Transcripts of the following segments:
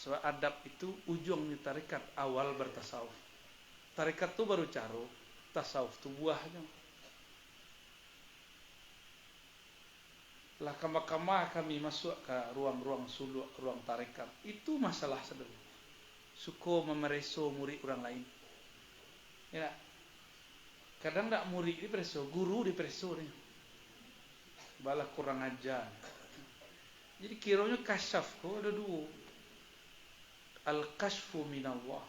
Sebab adab itu ujung di tarekat, awal bertasawuf. Tarekat itu baru carut, tasawuf itu buahnya. Lah kama-kama kami masuk ke ruang-ruang suluk, ruang tarekat, itu masalah sederhana. Suko memereso murid orang lain. Ya. Kadang tak murid dipreso, guru dipreso nih. Bala kurang ajar. Jadi kiranya kasyaf kok ada dua. Al-kashfu minallah.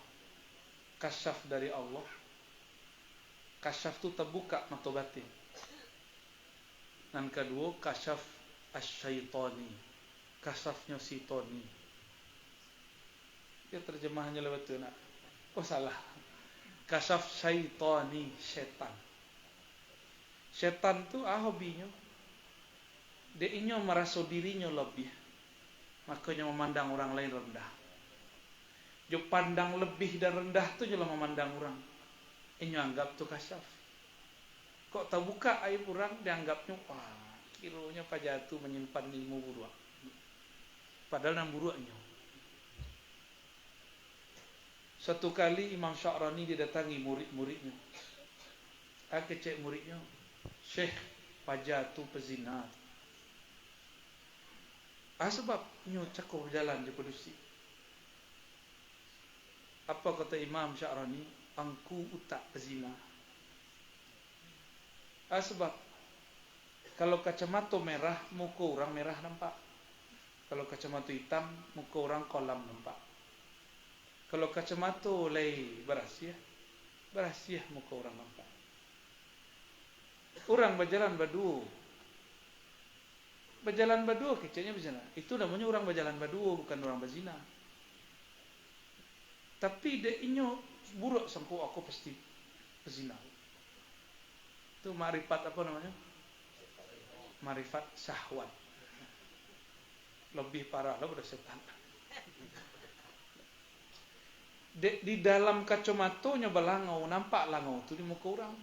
Kasyaf dari Allah. Kasyaf itu terbuka mata batin. Dan kedua, kasyaf asyaitani. Kasyafnya sitoni. Ya terjemahannya lewat itu nak. Oh salah. Kasyaf syaitani, setan. Setan itu hobinya. Dia merasa dirinya lebih. Makanya memandang orang lain rendah. Jo pandang lebih dan rendah tu jelah memandang orang. Inyo anggap tu kasyaf. Kok tak buka aib orang, dianggapnya wah, kiranya pajatu menyimpan ilmu buruk. Padahal nang buruknya. Satu kali Imam Sya'rani didatangi murid-muridnya. Kecek muridnya, Syekh, pajatu pezina. Sebab nyo cakap berjalan di pedusi. Apa kata Imam Sya'rani? Angku utak pezina. Sebab kalau kacamata merah, muka orang merah nampak. Kalau kacamata hitam, muka orang kolam nampak. Kalau kacamata lay berasiah muka orang nampak. Orang berjalan berdua kecilnya berzina. Itu namanya orang berjalan berdua, bukan orang berzina. Tapi dia inyo buruk sangko aku pasti berzina. Itu marifat apa namanya? Marifat syahwat. Lebih parah lah pada setan. Di dalam kacamatonya balangau, nampak langau itu di muka orang.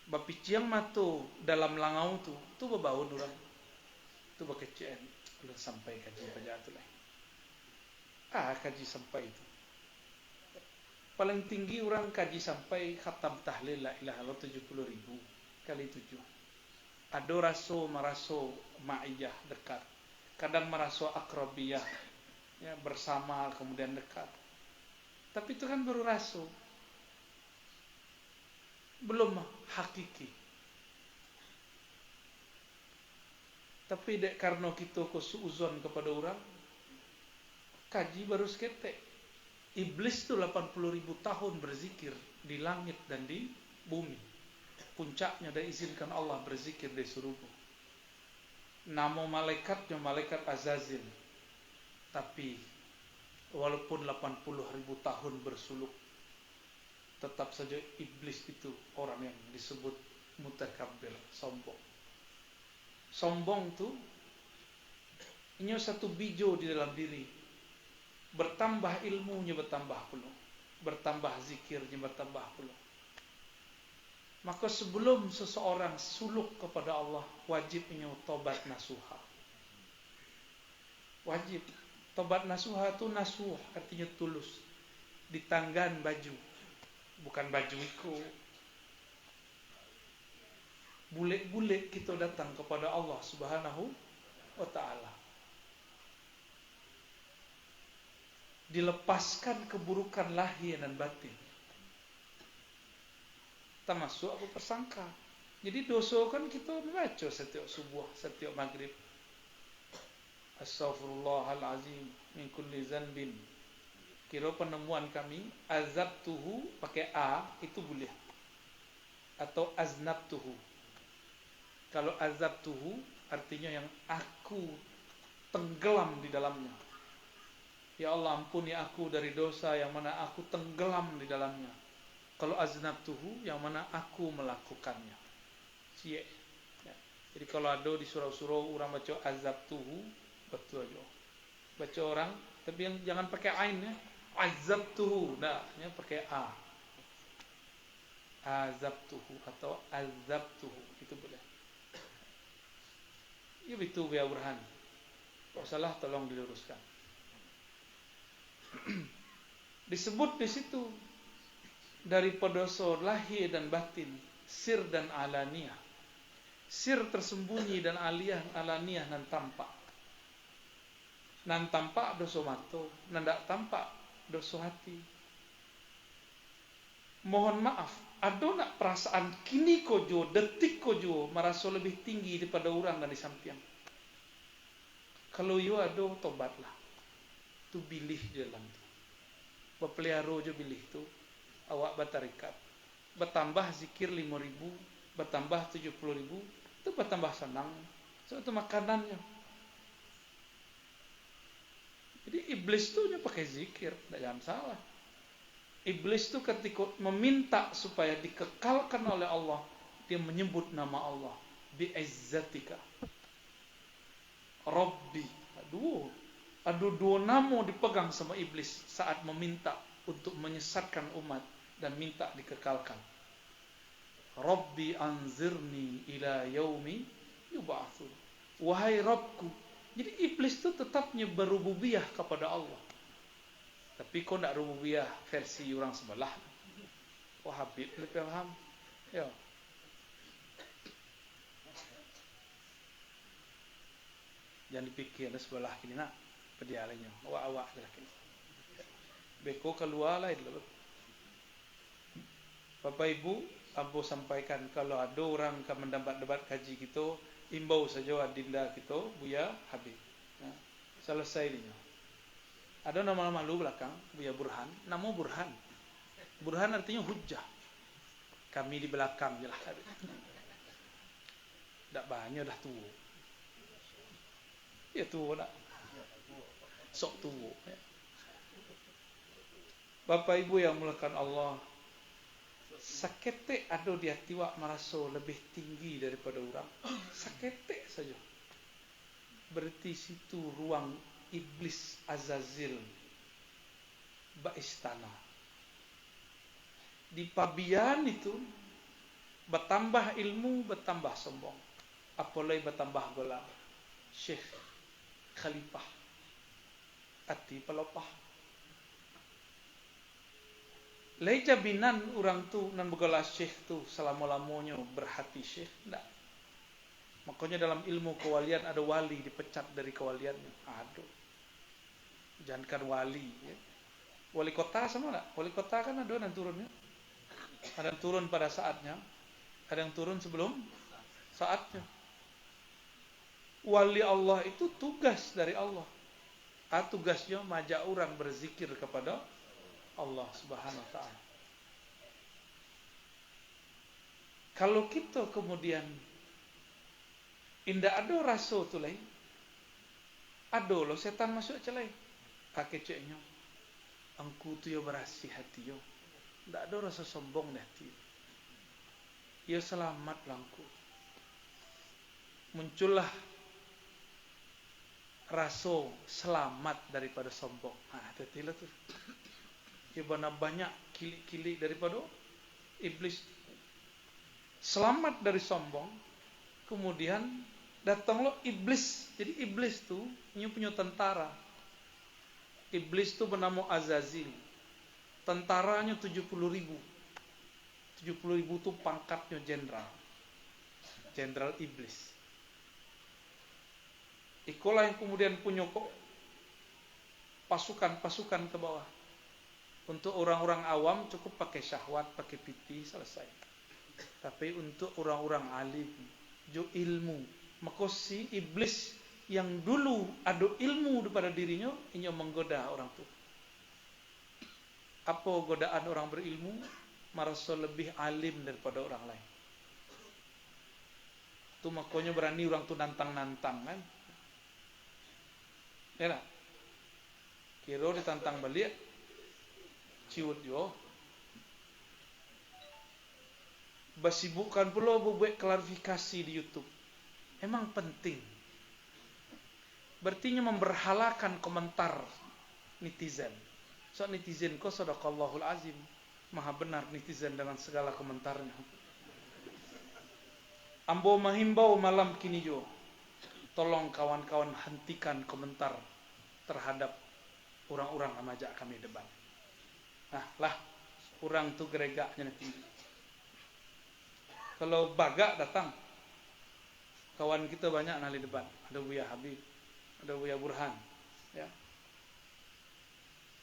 Bapiciang mato dalam langau tu berbau orang. Tu berkecian. Belum sampai kaji pajak tu lah. Kaji sampai itu. Paling tinggi orang kaji sampai khatam tahlil la ilaha illallah 70.000 kali 7. Ada merasa ma'iyah dekat. Kadang merasa akrabiyah, ya, bersama kemudian dekat. Tapi itu kan baru rasa. Belum hakiki. Tapi karena kita kesuuzon kepada orang, kaji baru seketek. Iblis itu 80.000 tahun berzikir di langit dan di bumi. Puncaknya dia izinkan Allah berzikir di surga. Nama malaikatnya malaikat Azazil. Tapi walaupun 80.000 tahun bersuluk, tetap saja iblis itu orang yang disebut mutakabbir, sombong. Sombong itu ini satu bijo di dalam diri. Bertambah ilmunya bertambah pula, bertambah zikirnya bertambah pula. Maka sebelum seseorang suluk kepada Allah, wajibnya tobat nasuha. Wajib. Tobat nasuha itu nasuh, artinya tulus. Ditanggan baju, bukan baju iku. Bulik-bulik kita datang kepada Allah Subhanahu wa ta'ala. Dilepaskan keburukan lahir dan batin. Termasuk apa persangka. Jadi dosa kan kita membaca setiap subuh, setiap maghrib. Astaghfirullahalazim min kulli zanbin. Kira penemuan kami, azabtuhu pakai a itu boleh. Atau aznabtuhu. Kalau azabtuhu artinya yang aku tenggelam di dalamnya. Ya Allah, ampuni aku dari dosa yang mana aku tenggelam di dalamnya. Kalau aznabtuhu, yang mana aku melakukannya. Ya. Jadi kalau ada di surau-surau orang baca azabtuhu, betul aja. Baca orang, tapi yang jangan pakai ain ya. Azabtuhu, dah, ya pakai a. Azabtuhu atau azabtuhu, itu boleh. Ya betul ya Burhan. Kalau salah tolong diluruskan. Disebut di situ daripada dosa lahir dan batin, sir dan alaniyah. Sir tersembunyi dan alaniyah nan tampak. Nan tampak dosa mata, nan tak tampak dosa hati. Mohon maaf, ada nak perasaan kini kojo, detik kojo merasa lebih tinggi daripada orang dan di samping. Kalau you ada, tobatlah. Tu bilih di dalam tu. Berpelihara je bilih tu. Awak bertarikat. Bertambah zikir 5.000, bertambah 70.000, itu bertambah senang. So itu makanannya. Jadi iblis tu dia pakai zikir, jangan salah. Iblis tu ketika meminta supaya dikekalkan oleh Allah, dia menyebut nama Allah, bi'izzatika Rabbi. Aduh dua nama dipegang sama iblis saat meminta untuk menyesatkan umat dan minta dikekalkan. Rabbi anzirni ila yaumi yub'atsun. Wahai Rabbku. Jadi iblis itu tetapnya berububiyah kepada Allah. Tapi kau nak rububiyah versi orang sebelah. Habib lebih paham. Ya. Jangan dipikir ada sebelah kini nak pedialanya. Awak lagi. Beko keluar lain dulu. Bapak Ibu, Abu sampaikan kalau ada orang akan mendebat kaji kita, imbau saja adinda kita, Buya Habib. Ya. Selesai dia. Ada nama-nama lu belakang, Buya Burhan. Nama Burhan. Burhan artinya hujjah. Kami di belakang je lah. Tak banyak dah tua. Ya tua tak. Sok tua. Ya. Bapak Ibu yang mulakan Allah, saketek ada di hati wak merasa lebih tinggi daripada orang. Saketek saja. Berarti situ ruang iblis Azazil beristana. Di pabian itu bertambah ilmu, bertambah sombong. Apalagi bertambah gola. Syekh Khalifah Ati pelopah. Lai jabinan orang tu nan bergola syekh tu selama-lamanya berhati syekh. Tak. Makanya dalam ilmu kewalian ada wali dipecat dari kewaliannya. Aduh. Jangankan wali. Ya. Wali kota sama tak? Wali kota kan ada yang turunnya. Ada yang turun pada saatnya. Ada yang turun sebelum saatnya. Wali Allah itu tugas dari Allah. Tugasnya majak orang berzikir kepada Allah Subhanahu wa ta'ala. Kalau kita kemudian indah ada rasa tu lain, ada lo setan masuk celai. Kakek ceknya, angku tu ya berasih hati yo. Tak ada rasa sombong di hati. Ya selamat langku. Muncullah rasa selamat daripada sombong. Hati-hatilah tu. Ibana banyak kilik-kilik daripada iblis. Selamat dari sombong. Kemudian datanglah iblis. Jadi iblis tu punya tentara. Iblis tu bernama Azazil. Tentaranya 70.000. 70.000 tu pangkatnya jenderal. Jenderal iblis. Itulah yang kemudian punya kok pasukan ke bawah. Untuk orang-orang awam cukup pakai syahwat, pakai piti, selesai. Tapi untuk orang-orang alim, jo ilmu, maka si iblis yang dulu ada ilmu daripada dirinya, ini menggoda orang tu. Apa godaan orang berilmu? Merasa lebih alim daripada orang lain. Tu makanya berani orang tu nantang-nantang kan. Ya lah. Kira ditantang balik, ciut yo. Basibukkan pula buat klarifikasi di YouTube. Emang penting. Berarti memberhalakan komentar netizen. So netizen ko sadaqallahul azim. Maha benar netizen dengan segala komentarnya. Ambo mahimbau malam kini jo. tolong kawan-kawan hentikan komentar terhadap orang-orang yang majak kami debat. Nah lah, orang tu geregaknya tinggi. Kalau bagak datang, kawan kita banyak ahli debat. Ada Buya Habib, ada Buya Burhan, ya.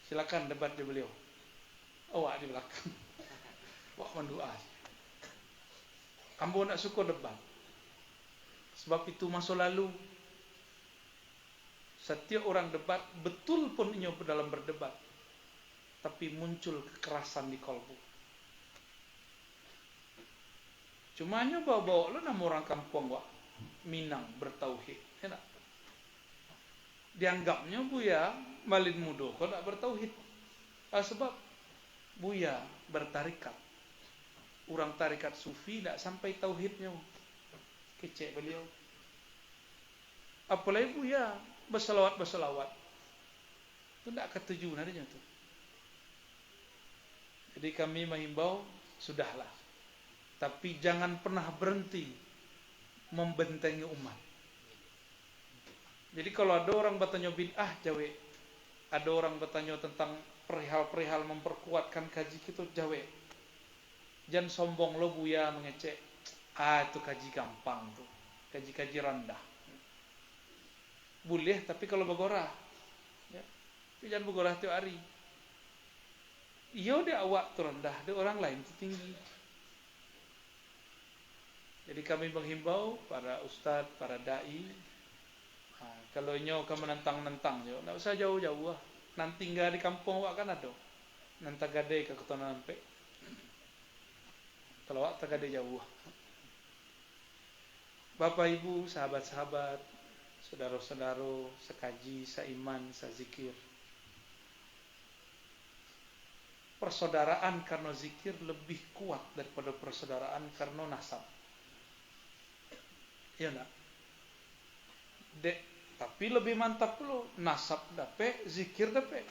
Silakan debat di beliau. Awak di belakang. Awak mendoa. Ambo nak suka debat. Sebab itu masa lalu setiap orang debat, betul pun inyo dalam berdebat, tapi muncul kekerasan di kalbu. Cuma nyo bawa-bawa lo nama orang kampung wak Minang bertauhid, enak. Dianggapnya Buya Malin Mudo kau tak bertauhid. Sebab Buya bertarikat. Orang tarikat sufi tak sampai tauhidnya. Kecek beliau. Apalagi Buya berselawat. Itu tak ketuju nadinya tu. Jadi kami menghimbau, sudahlah. Tapi jangan pernah berhenti membentengi umat. Jadi kalau ada orang bertanya bid'ah jawe, ada orang bertanya tentang perihal-perihal memperkuatkan kaji kita jawe. Jangan sombong lo Buya mengecek. Itu kaji gampang tuh, kaji-kaji rendah. Boleh, tapi kalau bergorah, ya. Tapi jangan bergorah tiap hari. Iya dia awak tu rendah, dia orang lain tu tinggi. Jadi kami menghimbau para ustaz, para dai, kalau nyo kamu menentang-nentang jo, tak usah jauh-jauh lah. Nanti tinggal di kampung awak kan ada. Nanti gadai ke Kota Nampek. Kalau awak tak gadai jauh. Bapak Ibu, sahabat-sahabat, saudara-saudara, sekaji, seiman, sezikir. Persaudaraan karena zikir lebih kuat daripada persaudaraan karena nasab. Ya enggak? Tapi lebih mantap lo, nasab dapat, zikir dapat.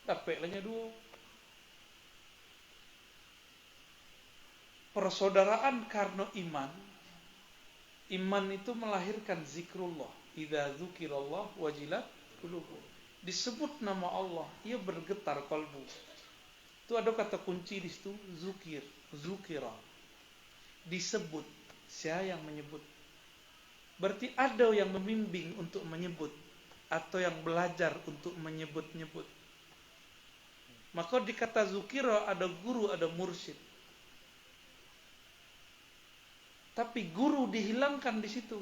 Dapat lahnya dua. Persaudaraan karena iman. Iman itu melahirkan zikrullah. Idza dzukirallah wajilat qulubuhum. Disebut nama Allah, ia bergetar kalbu. Itu ada kata kunci di situ, zukir, zukira. Disebut, saya yang menyebut. Berarti ada yang membimbing untuk menyebut atau yang belajar untuk menyebut-nyebut. Maka di kata zukira ada guru, ada mursyid. Tapi guru dihilangkan di situ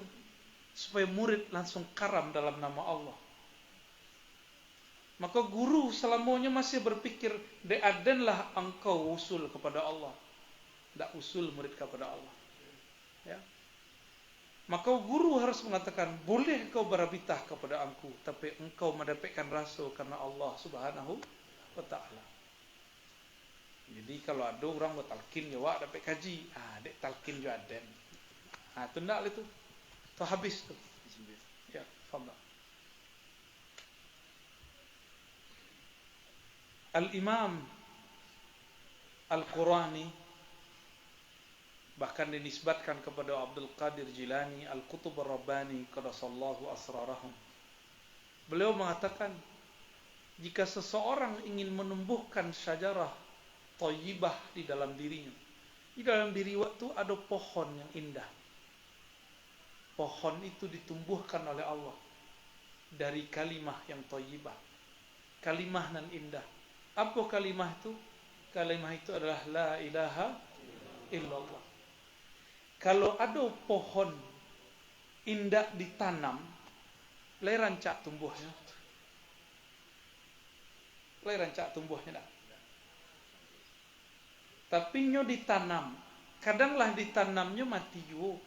supaya murid langsung karam dalam nama Allah. Maka guru selamanya masih berpikir deadenlah engkau usul kepada Allah, tidak usul murid kepada Allah. Ya. Maka guru harus mengatakan, boleh kau berabitah kepada aku, tapi engkau mendapatkan rasa karena Allah Subhanahu wa Ta'ala. Jadi kalau ada orang buat talqin jawab dapat kaji, dek talqin juga ada. Itu enggak itu. Itu habis tu. Ya, faham. Al-Imam Al-Qurani bahkan dinisbatkan kepada Abdul Qadir Jilani Al-Qutub Ar-Rabbani qaddasallahu asrarahum. Beliau mengatakan, jika seseorang ingin menumbuhkan syajarah thayyibah di dalam dirinya, di dalam diri waktu ada pohon yang indah. Pohon itu ditumbuhkan oleh Allah dari kalimah yang thayyibah, kalimah nan indah. Apa kalimah itu? Kalimah itu adalah la ilaha illallah. Kalau ada pohon indah ditanam, lai rancak tumbuhnya. Lai rancak tumbuhnya tak? Tapi nyo ditanam, kadanglah ditanamnya mati juga.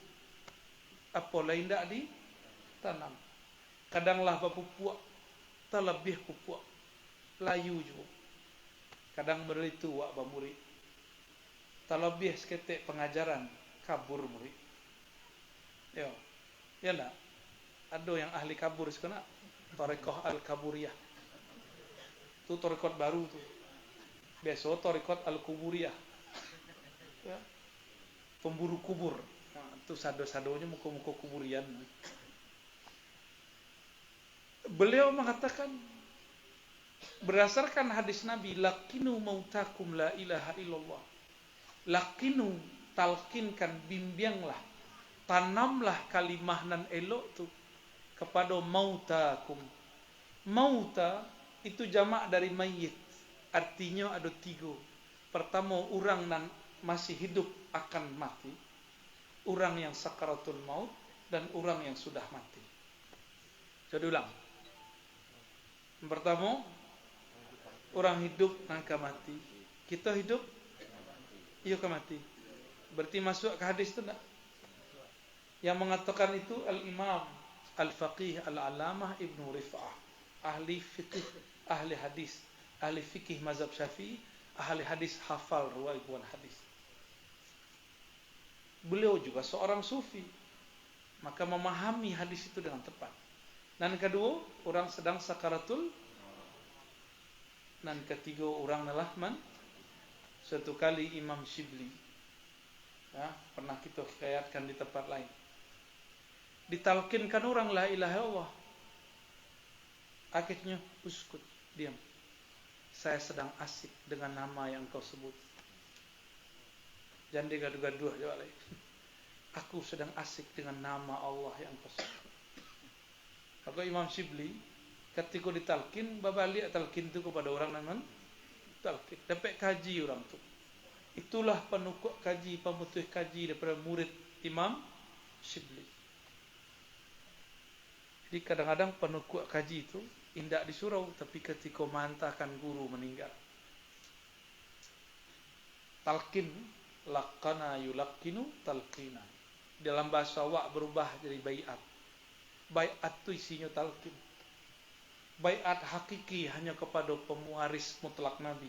Apa lain tak ditanam. Kadanglah berpupuk, terlebih pupuk, layu juga. Kadang beritu wak murid. Terlebih seketik pengajaran, kabur murid. Ya, ya tak? Ada yang ahli kabur sekarang, Thariqah Al-Kaburiyah. Itu thariqat baru tu. Biasa thariqat Al-Kuburiyah. Ya. Pemburu kubur. Itu sado-sadonya muka-muka kuburian. Beliau mengatakan berdasarkan hadis Nabi, laqinu mautakum la ilaha illallah. Laqinu, talkinkan, bimbinglah, tanamlah kalimah nan elok tu kepada mautakum. Mauta itu jamak dari mayit. Artinya ada 3. Pertama, orang yang masih hidup akan mati, orang yang sakaratul maut, dan orang yang sudah mati. Jadi ulang. Yang pertama, orang hidup akan mati. Kita hidup, iya akan mati. Berarti masuk ke hadis itu enggak? Yang mengatakan itu Al-Imam Al-Faqih Al-Alamah Ibnu Rif'ah, ahli fikih, ahli hadis, ahli fikih mazhab Syafi'i, ahli hadis, hafal riwayat hadis. Beliau juga seorang sufi, maka memahami hadis itu dengan tepat. Dan kedua, orang sedang sakaratul. Dan ketiga, orang adalah suatu kali Imam Shibli, ya, pernah kita hikayatkan di tempat lain, ditalkinkan orang la ilaha illallah. Akhirnya uskut, diam. Saya sedang asik dengan nama yang kau sebut. Jangan digaduh-gaduh jawab lagi. Aku sedang asik dengan nama Allah yang kau sebut. Maka Imam Shibli ketika ditalkin, babalik talkin itu kepada orang yang talkin. Dapat kaji orang tu. Itulah penukuk kaji, pemutuh kaji daripada murid Imam Shibli. Jadi kadang-kadang penukuk kaji itu indak disurau, tapi ketika mantahkan guru meninggal. Talkin, laqana yulaqqinu talqina. Dalam bahasa Wak berubah jadi baiat. Baiat itu isinya talqin. Baiat hakiki hanya kepada pewaris mutlak Nabi,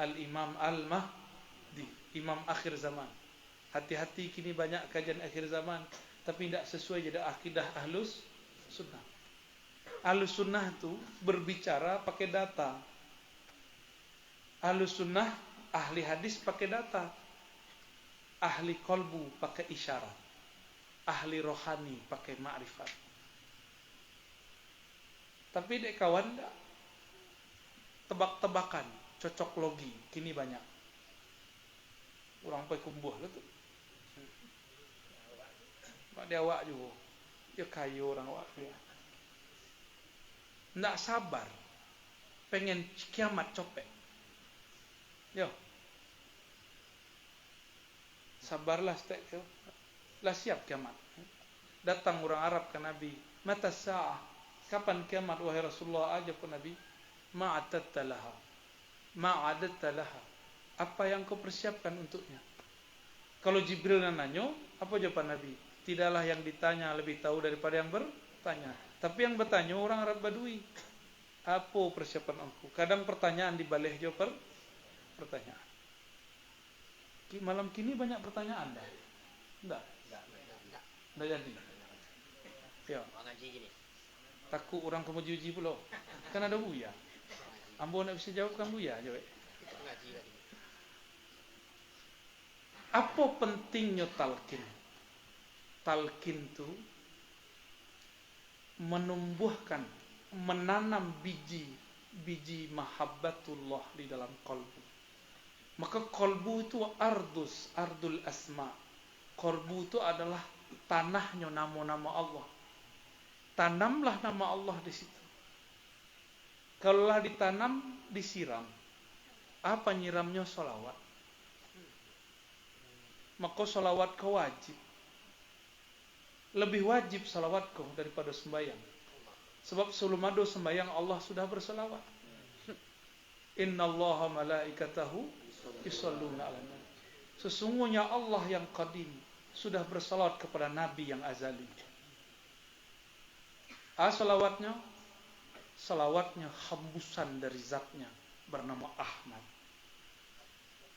Al-Imam Al-Mahdi, Imam akhir zaman. Hati-hati, kini banyak kajian akhir zaman tapi tidak sesuai jadi akidah Ahlus Sunnah. Ahlus Sunnah itu berbicara pakai data. Ahlus Sunnah ahli hadis pakai data. Ahli kolbu pakai isyarat. Ahli rohani pakai ma'rifat. Tapi dek kawan tak, tebak-tebakan, cocok logi, kini banyak. Orang pakai kumbuh lah tu. Mak dia awak juga. Dia kayu orang awak dia. Ndak sabar, pengen kiamat copek. Yo. Sabarlah stek ke. Lah siap kiamat. Datang orang Arab ke Nabi, mata sa'ah. Kapan kiamat wahai Rasulullah? Ajab ke Nabi, ma'adatta laha. Ma'adatta laha. Apa yang kau persiapkan untuknya? Kalau Jibril nanya, apa jawaban Nabi? Tidaklah yang ditanya lebih tahu daripada yang bertanya. Tapi yang bertanya orang Arab Badui. Apa persiapan aku? Kadang pertanyaan dibalik jawab pertanyaan. Malam kini banyak pertanyaan dah. Enggak jadi. Ya. Takut orang kamu uji pula. Kan ada buya. Ambo nak bisa jawab kan buya je. Apa pentingnya talqin? Talqin tu menumbuhkan, menanam biji mahabbatullah di dalam kalbu. Maka kalbu itu ardul asma. Kalbu itu adalah tanahnya nama-nama Allah. Tanamlah nama Allah di situ. Kalaulah ditanam, disiram. Apa nyiramnya? Salawat. Maka salawat kau wajib. Lebih wajib salawat kau daripada sembahyang. Sebab sebelum ada sembahyang Allah sudah bersalawat. Innallaha malaikatahu yusalluna 'alan nabi. Sesungguhnya Allah yang qadim sudah bersalawat kepada Nabi yang azali. Salawatnya hembusan dari zatnya bernama Ahmad.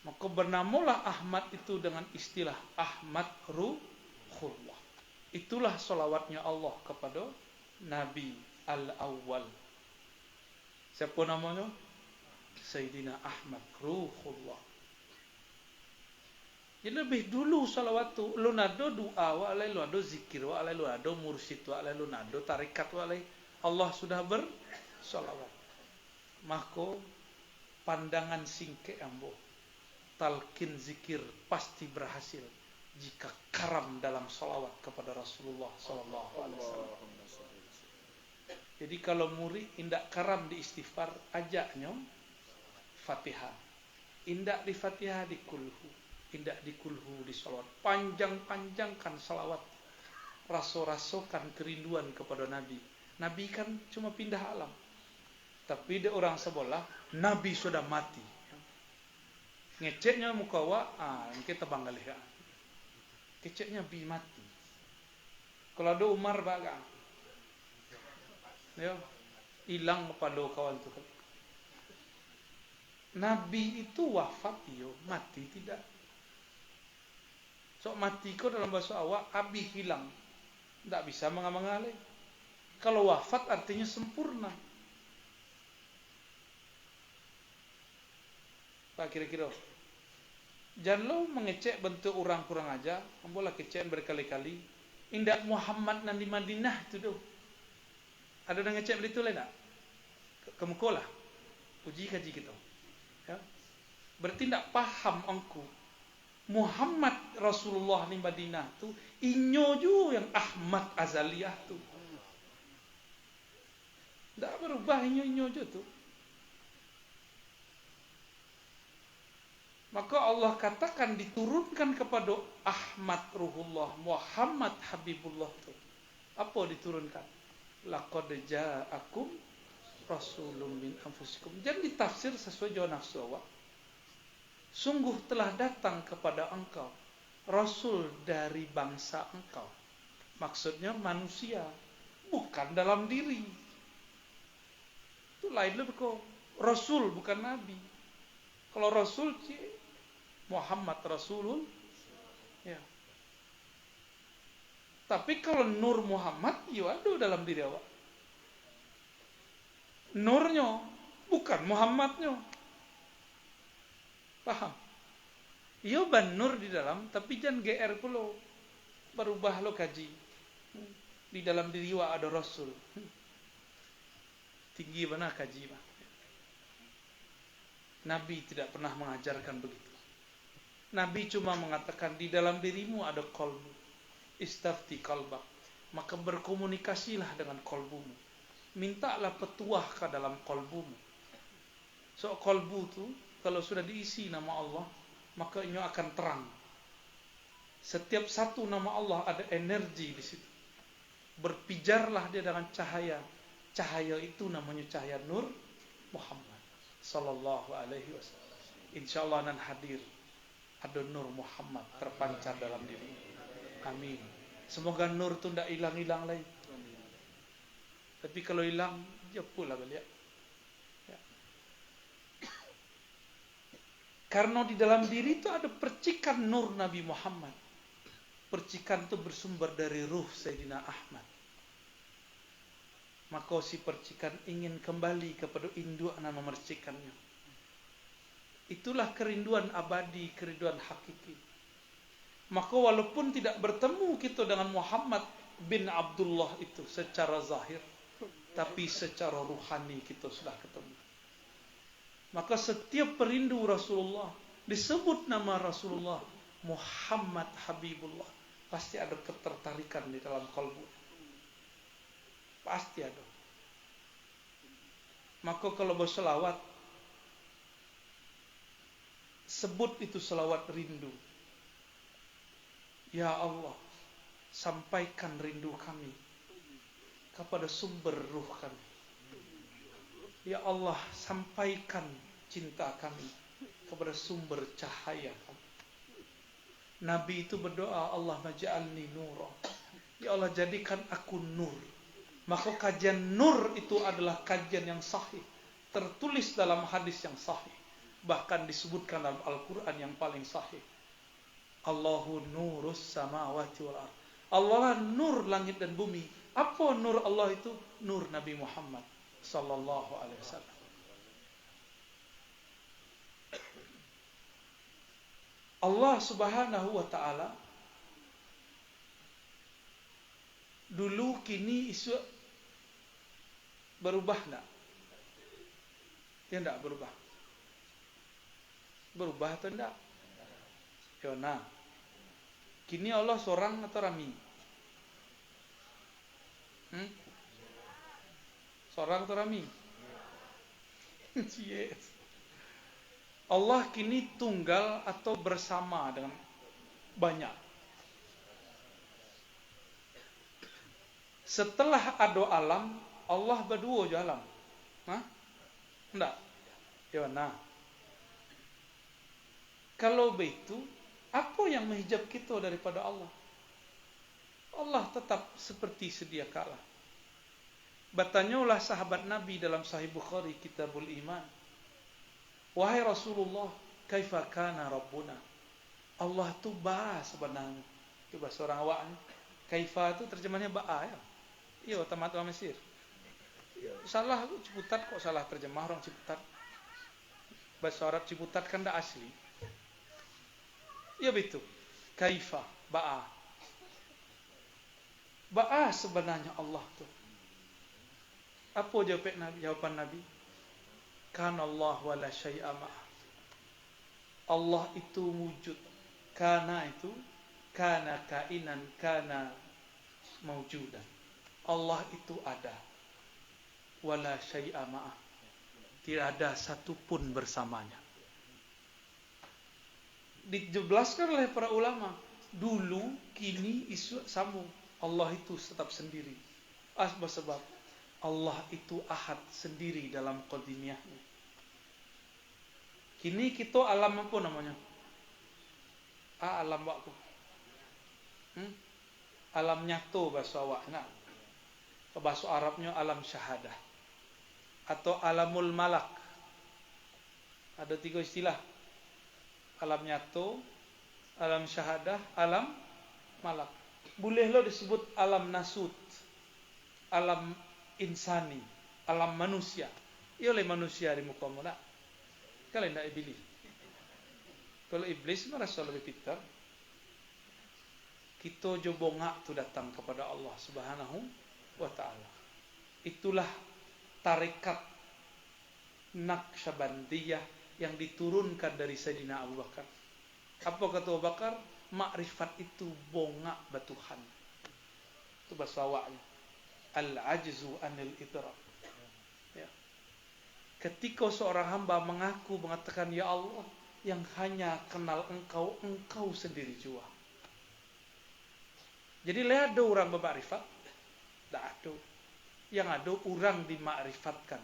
Maka bernamalah Ahmad itu dengan istilah Ahmad Ruhullah. Itulah salawatnya Allah kepada Nabi Al-Awwal. Siapa namanya? Sayyidina Ahmad Ruhullah. Jadi lebih dulu salawat tu lu nado doa wa alai lu ado zikir wa alai lu ado mursyid wa alai lu nado tarikat wa alai Allah sudah bersolawat. Maka pandangan singke ambo, talqin zikir pasti berhasil jika karam dalam solawat kepada Rasulullah Sallallahu Alaihi Wasallam. Jadi kalau murid indak karam di istighfar, ajaknya Fatihah. Indak di Fatihah di kulhu, indak di kulhu di solawat. Panjang-panjangkan solawat, raso-rasokan kerinduan kepada Nabi. Nabi kan cuma pindah alam, tapi dia orang sebelah, Nabi sudah mati. Ngeceknya mukawa, kita banggalih ya. Keceknya Nabi mati. Kalau ada Umar baga, ya, hilang pada kawan tu. Nabi itu wafat, yo, mati tidak. So mati kau dalam bahasa awak, abi hilang, tidak bisa mengamalai. Kalau wafat artinya sempurna. Pak kira-kira. Jangan lo mengecek bentuk orang kurang aja, ambolah kecekan berkali-kali. Indak Muhammad nan di Madinah tu doh. Ada yang ngecek begitu lah tak? Kemukolah. Uji kaji kita. Ya. Berarti tidak paham engkau. Muhammad Rasulullah di Madinah tu inyo ju yang Ahmad Azaliyah tu. Tak berubah inyo ju tu. Maka Allah katakan diturunkan kepada Ahmad Ruhullah, Muhammad Habibullah tu. Apa diturunkan? Laqad ja'akum rasulun min anfusikum. Jangan ditafsir sesuai jawa nafsu awak. Sungguh telah datang kepada engkau rasul dari bangsa engkau. Maksudnya manusia, bukan dalam diri. Itu lain lebih kok. Rasul bukan nabi. Kalau rasul Muhammad Rasulul, ya. Tapi kalau Nur Muhammad, ya ada dalam diri awak. Nurnya, bukan Muhammadnya. Paham? Iya ban nur di dalam, tapi jangan GR pula. Berubah lo kaji. Di dalam diri wa ada Rasul. Tinggi mana kaji bah. Nabi tidak pernah mengajarkan begitu. Nabi cuma mengatakan di dalam dirimu ada kolbu. Istafti kalbak. Maka berkomunikasilah dengan kolbumu. Mintalah petuah ke dalam kolbumu. So kolbu tu kalau sudah diisi nama Allah, maka ia akan terang. Setiap satu nama Allah ada energi di situ. Berpijarlah dia dengan cahaya. Cahaya itu namanya cahaya Nur Muhammad sallallahu alaihi wasallam. Insyaallah nan hadir ada Nur Muhammad terpancar dalam diri. Amin. Semoga nur itu tidak hilang-hilang lagi. Tapi kalau hilang, ya pula balik. Ya. Karena di dalam diri itu ada percikan nur Nabi Muhammad. Percikan itu bersumber dari ruh Sayyidina Ahmad. Maka si percikan ingin kembali kepada induk yang memercikannya. Itulah kerinduan abadi, kerinduan hakiki. Maka walaupun tidak bertemu kita dengan Muhammad bin Abdullah itu secara zahir, tapi secara ruhani kita sudah ketemu. Maka setiap perindu Rasulullah, disebut nama Rasulullah, Muhammad Habibullah, pasti ada ketertarikan di dalam kalbu. Pasti ada. Maka kalau berselawat, sebut itu selawat rindu. Ya Allah, sampaikan rindu kami kepada sumber ruh kami. Ya Allah, sampaikan cinta kami kepada sumber cahaya kami. Nabi itu berdoa, Allah maj'alni nura. Ya Allah, jadikan aku nur. Maka kajian nur itu adalah kajian yang sahih, tertulis dalam hadis yang sahih, bahkan disebutkan dalam Al-Quran yang paling sahih. Allahu nurus samawati wal ardh. Allah lah nur langit dan bumi. Apa nur Allah itu? Nur Nabi Muhammad sallallahu alaihi wasallam. Allah Subhanahu wa taala dulu kini isu Berubah enggak? Ya enggak berubah. Berubah atau enggak? Yona. Kini Allah seorang atau rami? Seorang atau rami? Yes. Allah kini tunggal atau bersama dengan banyak. Setelah ada alam, Allah berdua je alam. Hah? Enggak? Yona. Kalau begitu, apa yang menghijab kita daripada Allah? Allah tetap seperti sedia kala. Bertanyalah sahabat Nabi dalam Sahih Bukhari Kitabul Iman. Wahai Rasulullah, kaifa kana Rabbuna? Allah tu ba sebenarnya. Itu bahasa orang awak. Kaifa tu terjemahnya ba ya. Iya, tamat orang Mesir. Salah Ciputat kok salah terjemah orang Ciputat. Bahasa Arab Ciputat kan dah asli. Ya betul. Kaifa, ba'a. Ba'a sebenarnya Allah tu. Apa jawaban Nabi? Kana Allah wa la syai'a ma'a. Allah itu wujud. Kana itu kana kainan, kana maujudan. Allah itu ada. Wa la syai'a ma'a. Tidak ada satu pun bersamanya. Dijelaskan oleh para ulama, dulu, kini, isu sambung. Allah itu tetap sendiri. Sebab Allah itu ahad sendiri dalam qadimiyahnya. Kini kita alam apa namanya? Alam waktu. Alam nyata bahasa awak. Nah, bahasa Arabnya alam syahadah. Atau alamul malak. Ada 3 istilah. Alam nyata, alam syahadah, alam malak. Bolehlah disebut alam nasut, alam insani, alam manusia. Ia oleh manusia di muka muka. Kalau tidak iblis. Kalau iblis merasa lebih pintar. Kita jobongak tu datang kepada Allah Subhanahu wa ta'ala. Itulah tarekat Naqsyabandiyah yang diturunkan dari Sayyidina Abu Bakar. Apa kata Abu Bakar? Makrifat itu bongak batuhan. Itu bahasa awaknya. Al-ajzu anil idrak. Ya. Ketika seorang hamba mengaku mengatakan, ya Allah, yang hanya kenal engkau, engkau sendiri jua. Jadi ada orang bermakrifat? Tak ada. Yang ada orang dimakrifatkan.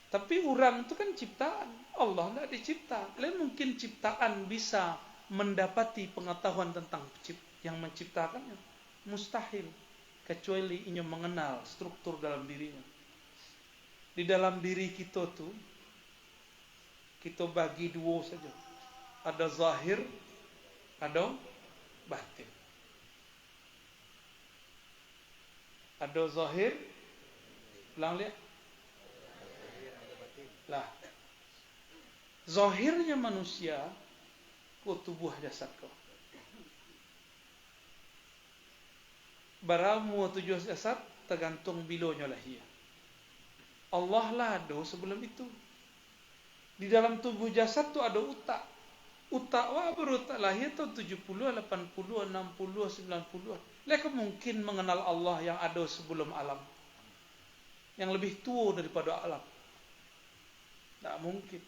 Tapi orang itu kan ciptaan. Allah tidak dicipta. Lain mungkin ciptaan bisa mendapati pengetahuan tentang yang menciptakannya. Mustahil. Kecuali ia mengenal struktur dalam dirinya. Di dalam diri kita tu, kita bagi 2 saja. Ada zahir, ada batin. Ada zahir, ulang lihat. Lah, zahirnya manusia tubuh jasad kau. Baramu tujuh jasad tergantung bilonya lahir. Allah lah ada sebelum itu. Di dalam tubuh jasad tu ada utak. Utak berutak lahir tu 70, 80, 60, 90. Mereka mungkin mengenal Allah yang ada sebelum alam. Yang lebih tua daripada alam. Tak mungkin.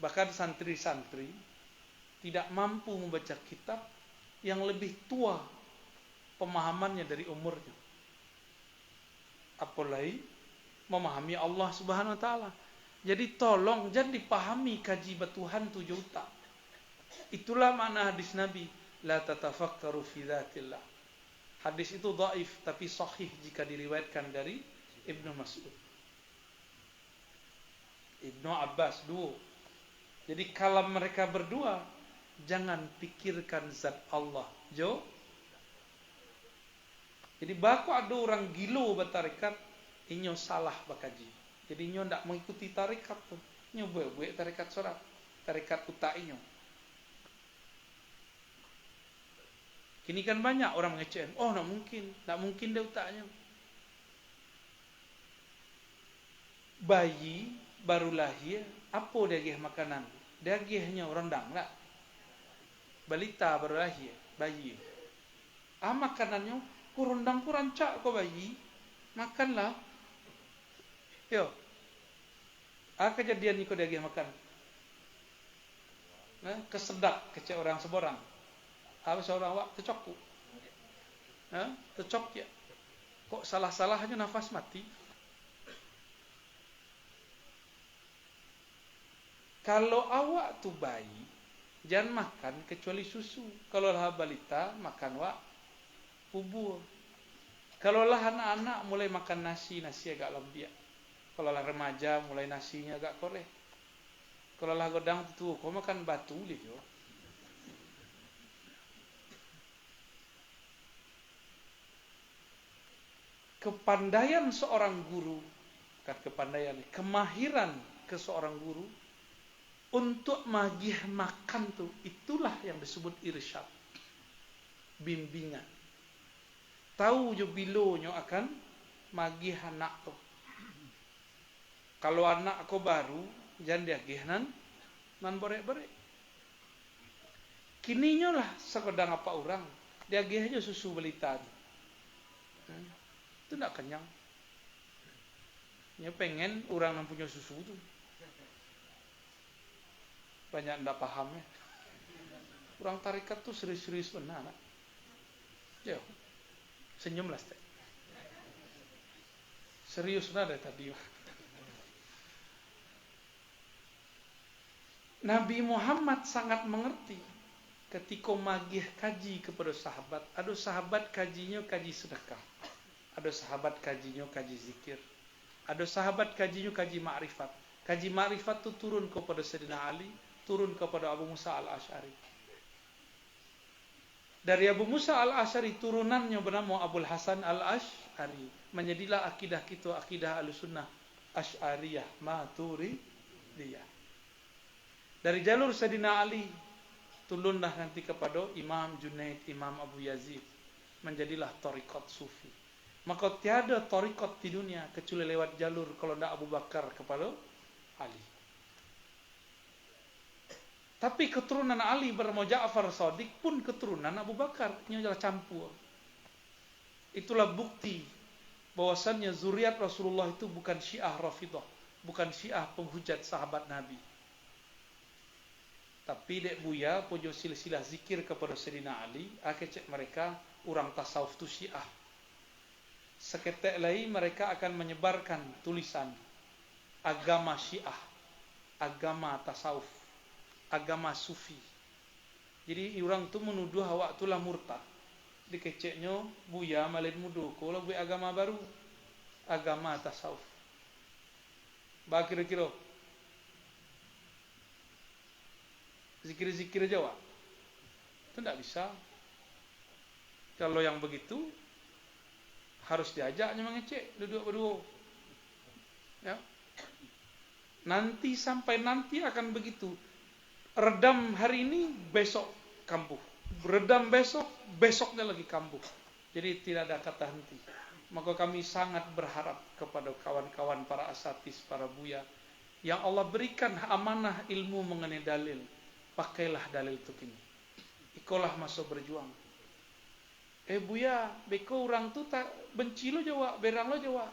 Bahkan santri-santri tidak mampu membaca kitab yang lebih tua pemahamannya dari umurnya. Apalagi memahami Allah Subhanahu wa taala. Jadi tolong jangan dipahami kaji batuhan 7 utak. Itulah makna hadis Nabi, la tatafakkaru fi dzatillah. Hadis itu dhaif tapi sahih jika diriwayatkan dari Ibnu Mas'ud. Ibnu Abbas 2. Jadi kalau mereka berdua, jangan pikirkan zat Allah. Jadi baku ada orang gilo bertarikat, inyo salah bakaji. Jadi inyo ndak mengikuti tarikat tu. Inyo buat tarikat sorak, tarikat utak inyo. Kini kan banyak orang mengecek. Oh, nak mungkin dia otaknya. Bayi baru lahir, apa dia gih makanan? Dia gihnya rendang lah. Balita baru lahir, bayi. Makanannya rendang ku rancak ko bayi. Makanlah. Yo. Kejadian ni ko dia gih makan. Kesedak kecek orang seborang. Seorang awak tercok ku. Tercok ya. Kok salah-salahnya nafas mati? Kalau awak tu bayi, jangan makan kecuali susu. Kalau lah balita, makan bubur. Kalau lah anak-anak mulai makan nasi agak lembia. Kalau lah remaja mulai nasinya agak koreh. Kalau lah godang tu, kau makan batu dia. Kepandaian seorang guru, kemahiran ke seorang guru untuk magih makan tuh, itulah yang disebut irsyad, bimbingan. Tahu jo bilonyo akan magih anak tuh. Kalau anak ko baru, jangan dia gih nan borek-borek. Kininyo lah sekedang apa orang, dia gih aja susu balita. Itu tidak kenyang. Ya pengen orang yang punya susu tu. Banyak tidak paham ya. Orang tarikat tu serius-serius benar. Ya, senyumlah. Serius benar dari tadi. Nabi Muhammad sangat mengerti ketika magih kaji kepada sahabat. Ada sahabat kajinya kaji sedekah. Ada sahabat kajinya kaji zikir. Ada sahabat kajinya kaji ma'rifat. Kaji ma'rifat itu turun kepada Sayyidina Ali, turun kepada Abu Musa al-Asy'ari. Dari Abu Musa al-Asy'ari turunannya bernama Abul Hasan al-Asy'ari. Menjadilah akidah kita akidah Ahlussunnah Asy'ariyah Maturidiyah. Dari jalur Sayyidina Ali turunlah nanti kepada Imam Junaid, Imam Abu Yazid. Menjadilah tariqat sufi. Maka tiada tariqat di dunia kecuali lewat jalur kalau tidak Abu Bakar kepada Ali. Tapi keturunan Ali bernama Ja'far Shadiq pun keturunan Abu Bakar. Ini adalah campur. Itulah bukti bahwasannya zuriat Rasulullah itu bukan Syiah Rafidah, bukan Syiah penghujat sahabat Nabi. Tapi dek buya punya silsilah zikir kepada Sayyidina Ali, akecek mereka orang tasawuf tu Syiah. Seketek lain mereka akan menyebarkan tulisan agama Syiah, agama tasawuf, agama sufi. Jadi orang tu menuduh awak tu lah murtad. Dikeceknya buya malin muduh kalau buat agama baru, agama tasawuf. Bah kira-kira zikir-zikir Jawa itu tidak bisa. Kalau yang begitu harus diajaknya mengecek duduk berdua. Ya. Nanti sampai nanti akan begitu. Redam hari ini, besok kambuh. Redam besok, besoknya lagi kambuh. Jadi tidak ada kata henti. Maka kami sangat berharap kepada kawan-kawan para asatis, para buya, yang Allah berikan amanah ilmu mengenai dalil. Pakailah dalil itu kini. Ikolah masuk berjuang. Buya, beko orang tu tak benci lo Jawa, berang lo Jawa.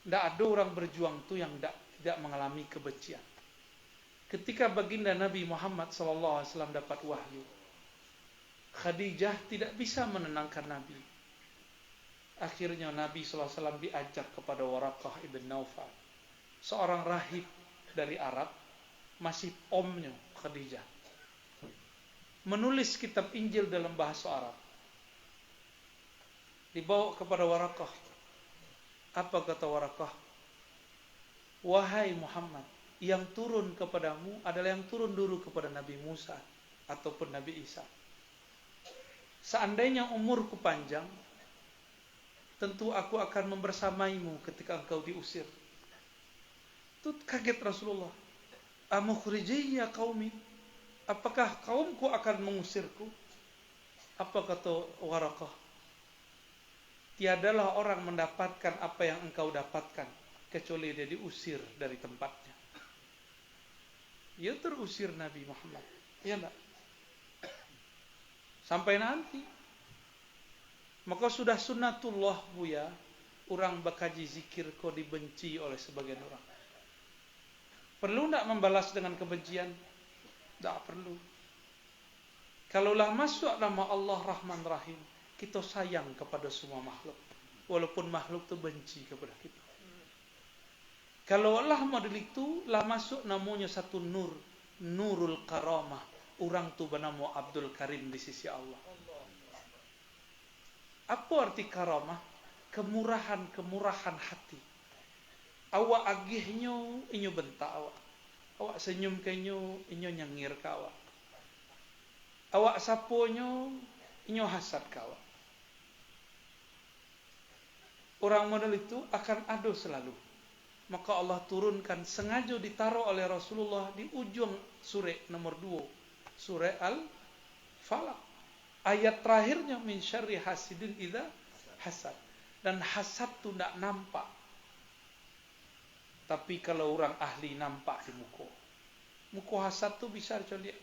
Tidak ada orang berjuang tu yang tidak mengalami kebencian. Ketika baginda Nabi Muhammad SAW dapat wahyu, Khadijah tidak bisa menenangkan Nabi. Akhirnya Nabi SAW diajak kepada Waraqah ibn Naufal, seorang rahib dari Arab, masih omnya Khadijah, menulis kitab Injil dalam bahasa Arab. Dibawa kepada Waraqah. Apa kata Waraqah? Wahai Muhammad, yang turun kepadamu adalah yang turun dulu kepada Nabi Musa ataupun Nabi Isa. Seandainya umurku panjang, tentu aku akan membersamaimu ketika engkau diusir. Itu kaget Rasulullah. Amukhrijiyya qaumi, apakah kaumku akan mengusirku? Apa kata Waraqah? Tiadalah orang mendapatkan apa yang engkau dapatkan kecuali dia diusir dari tempatnya. Dia terusir Nabi Muhammad. Ya enggak? Sampai nanti. Maka sudah sunnatullah buya, orang bakaji zikir kau dibenci oleh sebagian orang. Perlu enggak membalas dengan kebencian? Tak perlu. Kalaulah masuk nama Allah Rahman Rahim, kita sayang kepada semua makhluk, walaupun makhluk itu benci kepada kita. Kalau Allah model itu lah masuk namanya satu nur, nurul karamah. Orang tu bernama Abdul Karim di sisi Allah. Apa arti karamah? Kemurahan hati. Awak agihnya inyo bentak awak. Awak senyum kenyo inyo nyengir ke awak. Awak saponyo inyo hasad ke awak. Orang model itu akan ada selalu. Maka Allah turunkan, sengaja ditaruh oleh Rasulullah di ujung surah nomor 2, surah Al-Falaq. Ayat terakhirnya, min syarri hasidin idza hasad. Dan hasad itu tidak nampak. Tapi kalau orang ahli nampak di muka. Muka hasad itu bisa diceliak.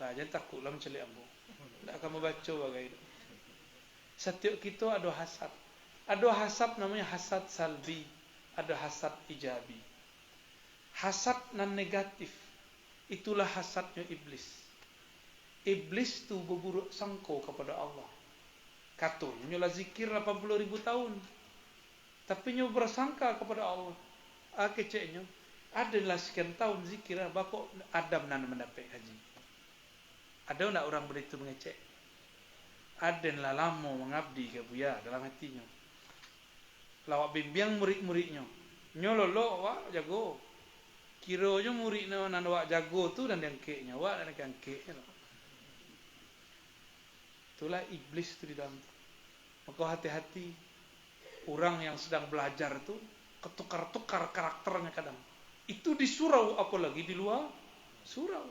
Nah, jangan takutlah menceliak ambo. Tidak akan membaca bagai itu. Setiap kita ada hasad. Ada hasad namanya hasad salbi, ada hasad ijabi. Hasad non negatif, itulah hasadnya iblis. Iblis tu berburuk sangka kepada Allah. Katanya nyola zikir 80.000 tahun, tapi nyo bersangka kepada Allah. Keceknya adalah sekian tahun zikir, bakok Adam nan mendapat haji. Ada nak orang begitu mengecek? Aden lah lama mengabdi ke buya dalam hatinya. Lawak bimbing murid-muridnya. Nyololo wak jago. Kiranya muridnya nan wak jago tu dan dengkeknya wak dan dengkeknya. Itulah iblis tu di dalam. Maka hati-hati orang yang sedang belajar tu ketukar-tukar karakternya kadang. Itu di surau apalagi di luar surau.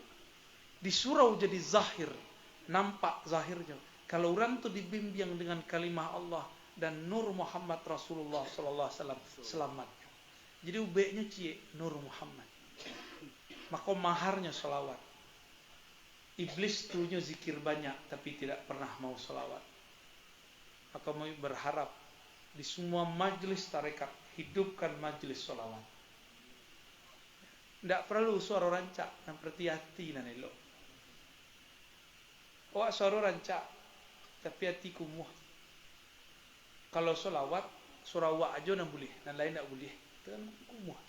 Di surau jadi zahir, nampak zahirnya. Kalau orang tu dibimbing dengan kalimah Allah dan nur Muhammad Rasulullah sallallahu alaihi wasallam selamatnya. Jadi ubeknya cie nur Muhammad. Maka maharnya selawat. Iblis tunya zikir banyak tapi tidak pernah mau selawat. Maka mau berharap di semua majlis tarekat hidupkan majlis selawat. Tidak perlu suara rancak dan hati dan elok. Awak suara rancak tapi hati kumuh. Kalau solawat, surah wa aja yang boleh, dan lain tak boleh. Itu kan kumuh.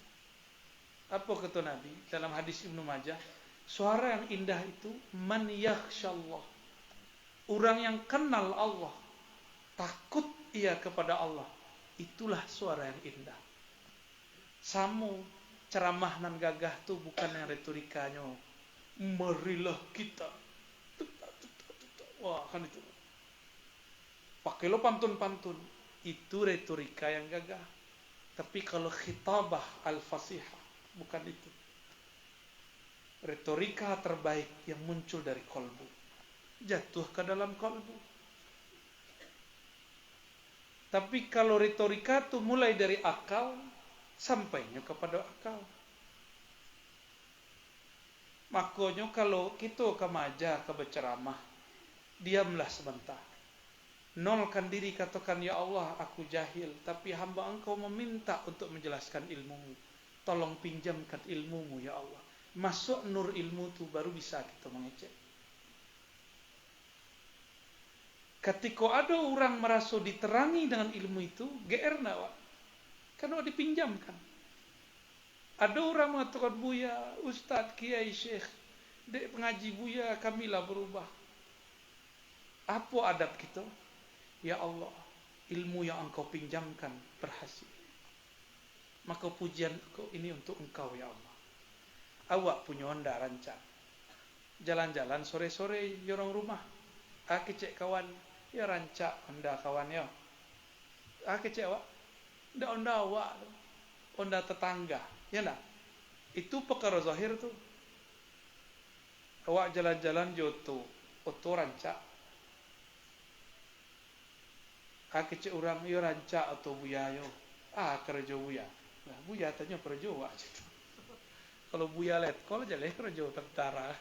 Apa kata Nabi dalam hadis Ibnu Majah? Suara yang indah itu man yakhshallah. Orang yang kenal Allah, takut ia kepada Allah. Itulah suara yang indah. Samu ceramah nan gagah tu bukan yang retorikanya. Marilah kita. Wah, kan itu. Pakai lo pantun-pantun. Itu retorika yang gagah. Tapi kalau khitabah al-fasihah, bukan itu. Retorika terbaik yang muncul dari kolbu. Jatuh ke dalam kolbu. Tapi kalau retorika itu mulai dari akal, sampainya kepada akal. Makanya kalau kita ke maja, ke berceramah, diamlah sebentar. Nolkan diri, katakan, ya Allah, aku jahil, tapi hamba engkau meminta untuk menjelaskan ilmumu. Tolong pinjamkan ilmumu, ya Allah. Masuk nur ilmu itu baru bisa kita mengecek. Ketika ada orang merasa diterangi dengan ilmu itu, GR nak wak? Kan wak dipinjamkan. Ada orang mengatakan, Buya, Ustaz, Kiai, Syekh, dek pengaji Buya, kamilah berubah. Apa adab kita? Ya Allah, ilmu yang engkau pinjamkan berhasil. Maka pujian engkau ini untuk engkau, ya Allah. Awak punya honda rancak. Jalan-jalan sore-sore jorong rumah. Kecek kawan, ya rancak honda kawan ya. Kecek awak. Ndak honda awak. Honda tetangga. Ya enggak? Itu perkara zahir tu. Awak jalan-jalan joto. oto rancak. Kecik orang yo rancak atau buya yo. Kerja buya. Nah, buya tanya kerja wak. Kalau buya letkol aja leh kerja tentara.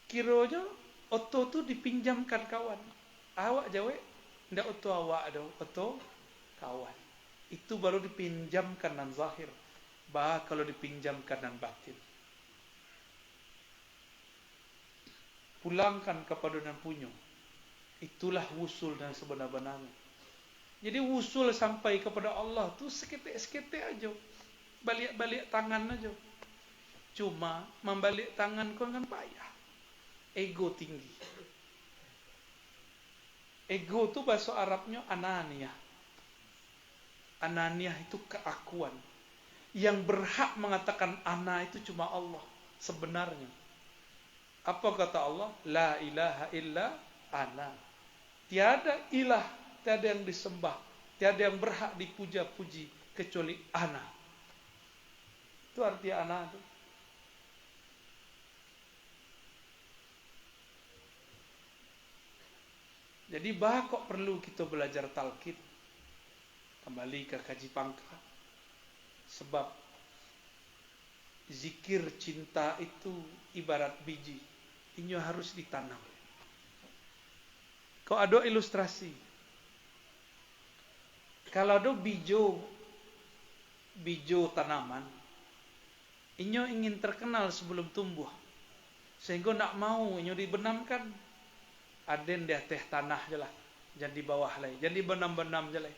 Kironya oto tu dipinjamkan kawan. Awak jawe ndak oto awak ada oto kawan. Itu baru dipinjamkan nan zahir. Kalau dipinjamkan nan batin. Pulangkan kepada nan punyo. Itulah wusul dan sebenar-benarnya. Jadi wusul sampai kepada Allah tu seketik-seketik aja. Balik-balik tangan aja. Cuma membalik tangan kau kan payah. Ego tinggi. Ego tu bahasa Arabnya ananiyah. Ananiyah itu keakuan. Yang berhak mengatakan ana itu cuma Allah sebenarnya. Apa kata Allah? La ilaha illa ana. Tiada ilah, tiada yang disembah, tiada yang berhak dipuja-puji kecuali ana. Itu arti ana itu. Jadi kok perlu kita belajar talqin. Kembali ke kaji pangka. Sebab zikir cinta itu ibarat biji. Ini harus ditanam. Kau ada ilustrasi. Kalau ada bijo tanaman, inyo ingin terkenal sebelum tumbuh. Sehingga nak mau inyo dibenamkan. Aden dia teh tanah je lah. Jangan di bawah lah. Jangan di benam-benam je lah.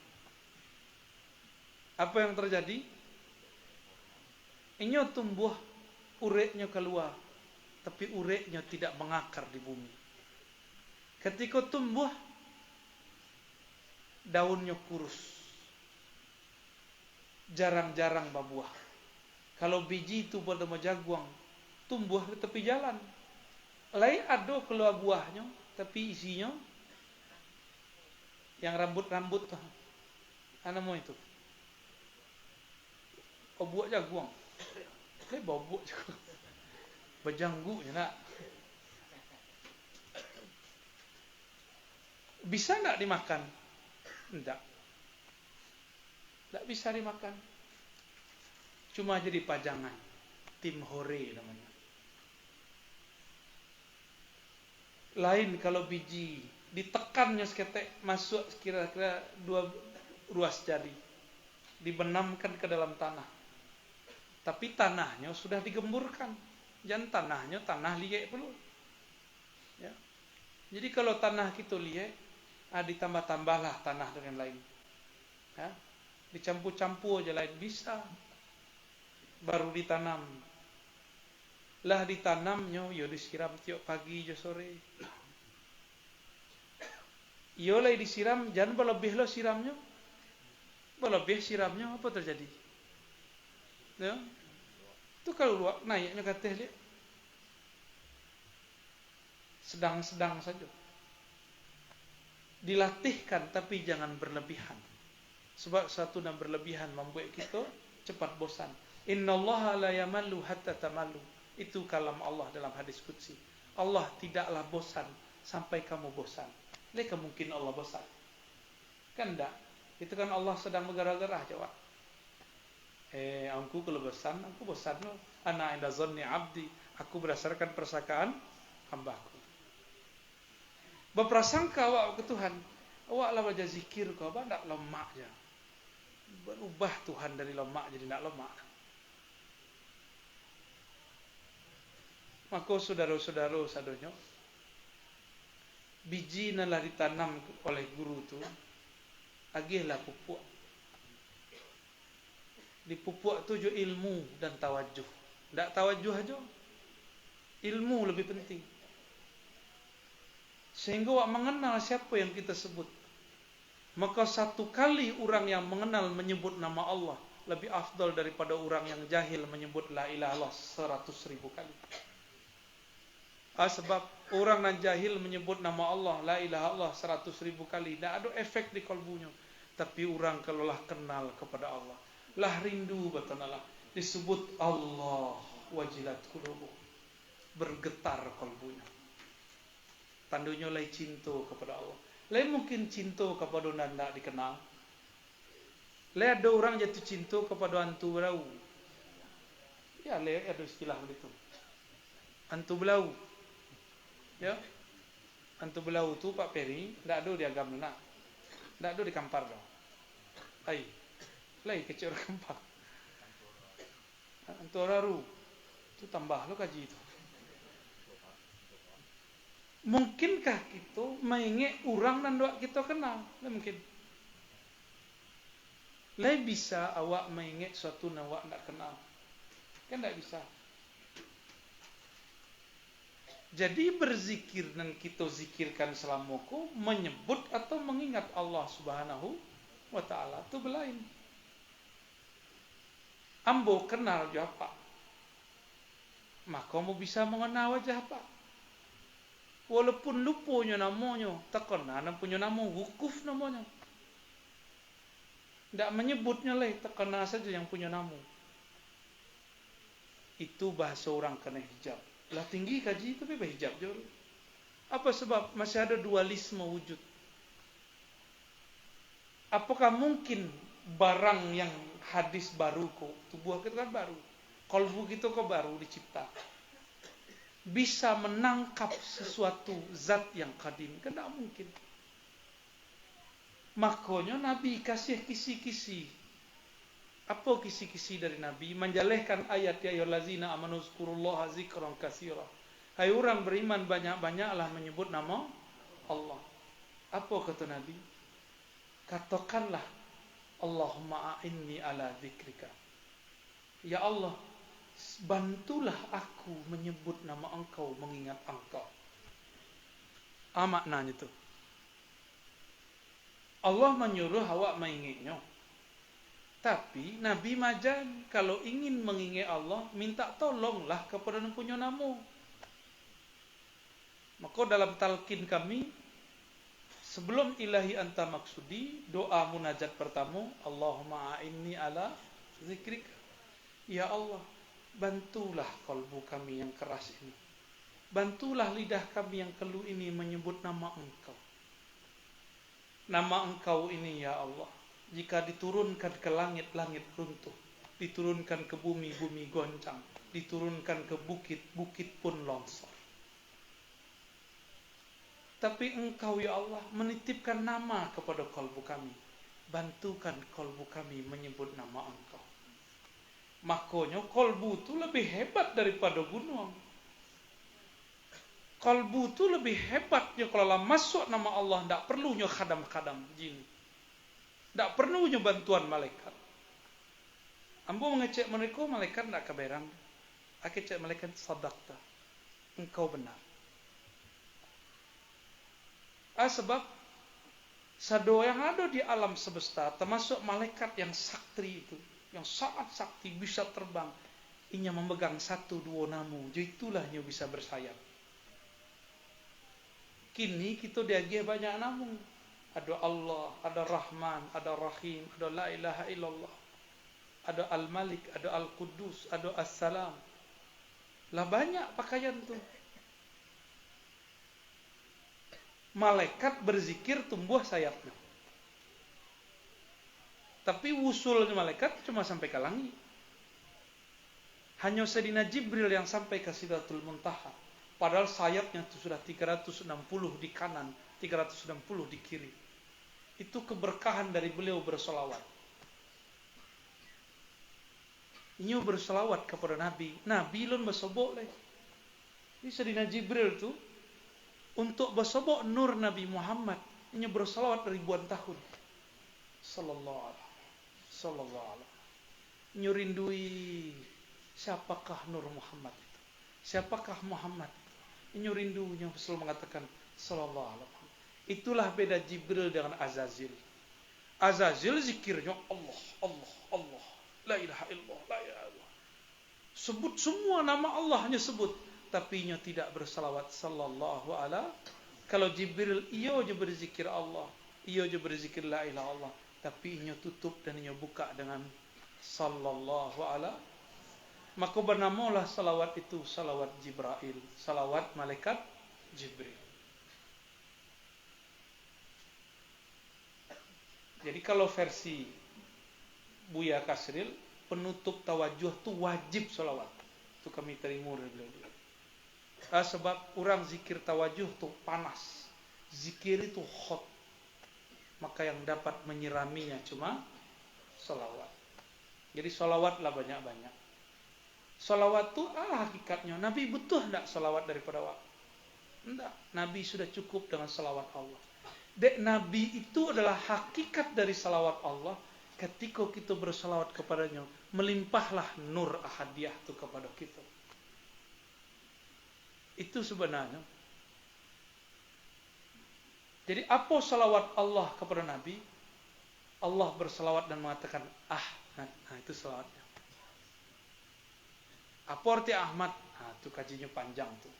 Apa yang terjadi? Inyo tumbuh, ureknya keluar. Tapi ureknya tidak mengakar di bumi. Ketika tumbuh, daunnya kurus. Jarang-jarang berbuah. Kalau biji itu pada jaguang, tumbuh di tepi jalan. Lain ada keluar buahnya, tapi isinya yang rambut-rambut tuh. Ana mau itu. Buah jaguang. Kayak buah jaguang. Berjanggu ya nak. Bisa enggak dimakan? Enggak. Enggak bisa dimakan. Cuma jadi pajangan. Tim hore namanya. Lain kalau biji ditekannya seketek masuk kira-kira 2 ruas jari. Dibenamkan ke dalam tanah. Tapi tanahnya sudah digemburkan. Jangan tanahnya tanah liek perlu. Ya. Jadi kalau tanah kita liek, ditambah-tambahlah tanah dengan lain. Ya. Dicampur-campur aja lain bisa. Baru ditanam. Lah ditanamnya, yo disiram tiap pagi jo sore. Yo lah disiram, jangan berlebih lo siramnya. Berlebih siramnya apa terjadi? Ya. Itu kalau naiknya kata dia sedang-sedang saja. Dilatihkan tapi jangan berlebihan. Sebab satu dan berlebihan membuat kita cepat bosan. Innallaha la yamallu hatta tamallu. Itu kalam Allah dalam hadis qudsi. Allah tidaklah bosan sampai kamu bosan. Leka mungkin Allah bosan? Kan enggak. Itu kan Allah sedang bergerah-gerah jawab. Aku kalau bosan, aku bosan loh. Ana inda zanni abdi. Aku berdasarkan persakaan hambaku. Berprasangka awak ke Tuhan. Awak lah baca zikir kau, awak tak lemak je. Berubah Tuhan dari lemak jadi tak lemak. Maka saudara-saudara sadonyo, biji nalah ditanam oleh guru tu, agihlah pupuk. Di pupuk tu jo ilmu dan tawajuh. Tak tawajuh aja, ilmu lebih penting. Sehingga awak mengenal siapa yang kita sebut. Maka satu kali orang yang mengenal menyebut nama Allah lebih afdal daripada orang yang jahil menyebut la ilaha illallah 100.000 kali. Sebab orang yang jahil menyebut nama Allah la ilaha illallah 100.000 kali, tak ada efek di kalbunya. Tapi orang kalau lah kenal kepada Allah, lah rindu betul lah disebut Allah, wajilat qulubuhum. Bergetar kalbunya. Tandanya lai cinta kepada Allah. Lai mungkin cinta kepada nanda dikenal. Lai ada orang jatuh cinta kepada hantu belau. Ya, lai ada istilah begitu. Hantu belau. Ya. Hantu belau tu Pak Peri, ndak ada di agama nak. Ndak ada di Kampar dah. Ai. Lai kecil orang Kampar. Hantu raru. Tu tambah lo kaji itu. Mungkinkah kita mengingat orang dan doa kita kenal? Lah mungkin. Lah bisa awak mengingat suatu yang awak tak kenal? Kan tak bisa. Jadi berzikir dan kita zikirkan selama ku menyebut atau mengingat Allah Subhanahu wa taala tu belain. Ambo kenal jo apa? Maka kamu bisa mengenal wajah apa? Walaupun lupanya namanya, tak kenal punya nama wukuf namanya. Tak menyebutnya leh, tak kenal saja yang punya nama. Itu bahasa orang kena hijab. Lah tinggi kaji tapi berhijab je. Apa sebab masih ada dualisme wujud? Apakah mungkin barang yang hadis baru kok, tubuh kita kan baru, kalbu kita kok baru dicipta, bisa menangkap sesuatu zat yang kadim? Kan tak mungkin. Makanya Nabi kasih kisi-kisi. Apa kisi-kisi dari Nabi? Menjalehkan ayat ya ayyuhallazina amanu zkurullaha zikran katsira. Hai orang beriman, banyak-banyaklah menyebut nama Allah. Apa kata Nabi? Katakanlah, Allahumma a'inni ala dzikrika. Ya Allah, bantulah aku menyebut nama Engkau, mengingat Engkau. Maknanya itu. Allah menyuruh awak mengingatnya. Tapi Nabi majan kalau ingin mengingat Allah, minta tolonglah kepada yang punya nama. Maka dalam talqin kami, sebelum ilahi anta maksudi, doa munajat pertama, Allahumma a'inni ala zikrika. Ya Allah, bantulah kalbu kami yang keras ini. Bantulah lidah kami yang keluh ini menyebut nama Engkau. Nama Engkau ini ya Allah, jika diturunkan ke langit, langit runtuh. Diturunkan ke bumi, bumi goncang. Diturunkan ke bukit, bukit pun longsor. Tapi Engkau ya Allah menitipkan nama kepada kalbu kami. Bantukan kalbu kami menyebut nama Engkau. Makanya kalbu itu lebih hebat daripada gunung. Kalbu itu lebih hebatnya kalau masuk nama Allah, tidak perlunya khadam-khadam jin. Tidak perlunya bantuan malaikat. Ambo mengecek mereka, malaikat tidak keberang. Aku cek malaikat sadaqta. Engkau benar. Sebab sado yang ada di alam semesta, termasuk malaikat yang sakti itu, yang sangat sakti, bisa terbang, inya memegang satu dua namu, jadi itulah nya bisa bersayap. Kini kita diagih banyak namu, ada Allah, ada Rahman, ada Rahim, ada La ilaha illallah, ada Al-Malik, ada Al-Quddus, ada As-Salam. Lah banyak pakaian tu. Malaikat berzikir tumbuh sayapnya. Tapi wusulnya malaikat cuma sampai ke langit. Hanya Sayyidina Jibril yang sampai ke Sidratul Muntaha. Padahal sayapnya itu sudah 360 di kanan, 360 di kiri. Itu keberkahan dari beliau bersolawat. Ini bersolawat kepada Nabi. Nabi lun bersobok leh. Ini Sayyidina Jibril tu untuk bersobok nur Nabi Muhammad. Ini bersolawat ribuan tahun. Sallallahu alaihi. Ini rindui siapakah Nur Muhammad itu? Siapakah Muhammad? Ini rindunya selalu mengatakan sallallahu alaihi wasallam. Itulah beda Jibril dengan Azazil. Azazil zikirnya Allah, Allah, Allah. La ilaha illallah, la ilaha illallah. Sebut semua nama Allah hanya sebut, tapi nya tidak bersalawat sallallahu alaihi. Kalau Jibril ia je berzikir Allah, ia je berzikir la ilaha illallah, tapi nya tutup dan nya buka dengan sallallahu alaihi. Maka bernamalah salawat itu salawat Jibril, salawat malaikat Jibril. Jadi kalau versi Buya Kasril, penutup tawajuh itu wajib salawat. Itu kami terima dari beliau. Sebab orang zikir tawajuh itu panas, zikir itu hot, maka yang dapat menyiraminya cuma salawat. Jadi salawatlah banyak-banyak. Salawat itu hakikatnya Nabi butuh tidak salawat daripada awak? Tidak. Nabi sudah cukup dengan salawat Allah. Dek Nabi itu adalah hakikat dari salawat Allah. Ketika kita bersalawat kepadanya, melimpahlah nur ahadiyah itu kepada kita. Itu sebenarnya. Jadi apa salawat Allah kepada Nabi? Allah bersalawat dan mengatakan Ahmad. Nah itu salawatnya. Apa arti Ahmad? Nah, itu kajinya panjang tuh.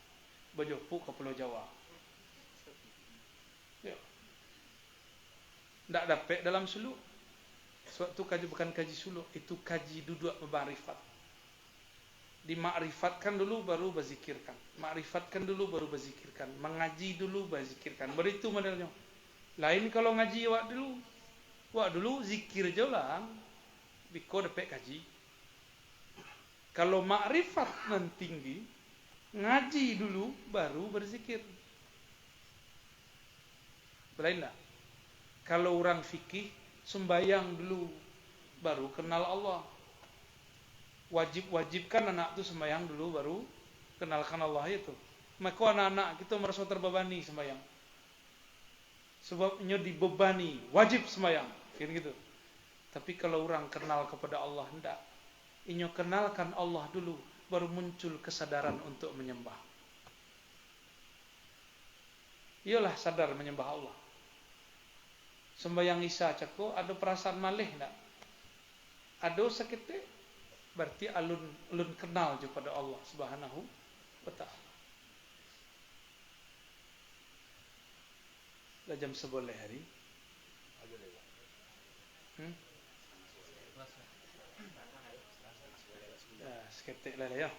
Bajopu ke Pulau Jawa. Ya. Tidak dapat dalam suluk. Suatu kaji bukan kaji suluk, itu kaji duduk ma'rifat. Dimakrifatkan dulu baru berzikirkan. Makrifatkan dulu baru berzikirkan. Mengaji dulu berzikirkan. Beritu modelnya. Lain kalau ngaji wak dulu. Wak dulu zikir je lah. Biko dapat kaji. Kalau makrifat nan tinggi, ngaji dulu baru berzikir. Lain tak? Kalau orang fikih, sembayang dulu baru kenal Allah. Wajibkan anak itu sembayang dulu baru kenalkan Allah itu. Maka anak-anak kita merasa terbebani sembayang. Sebabnya dibebani, wajib sembayang, gitu. Tapi kalau orang kenal kepada Allah, hendak. Inyo kenalkan Allah dulu, baru muncul kesadaran untuk menyembah. Iyalah sadar menyembah Allah. Sembayang Isya cako, ada perasaan malih tak? Ada sakit berarti alun kenal je pada Allah Subhanahu wa ta'ala. Dah jam 11 hari. Ya, skeptik lah ya.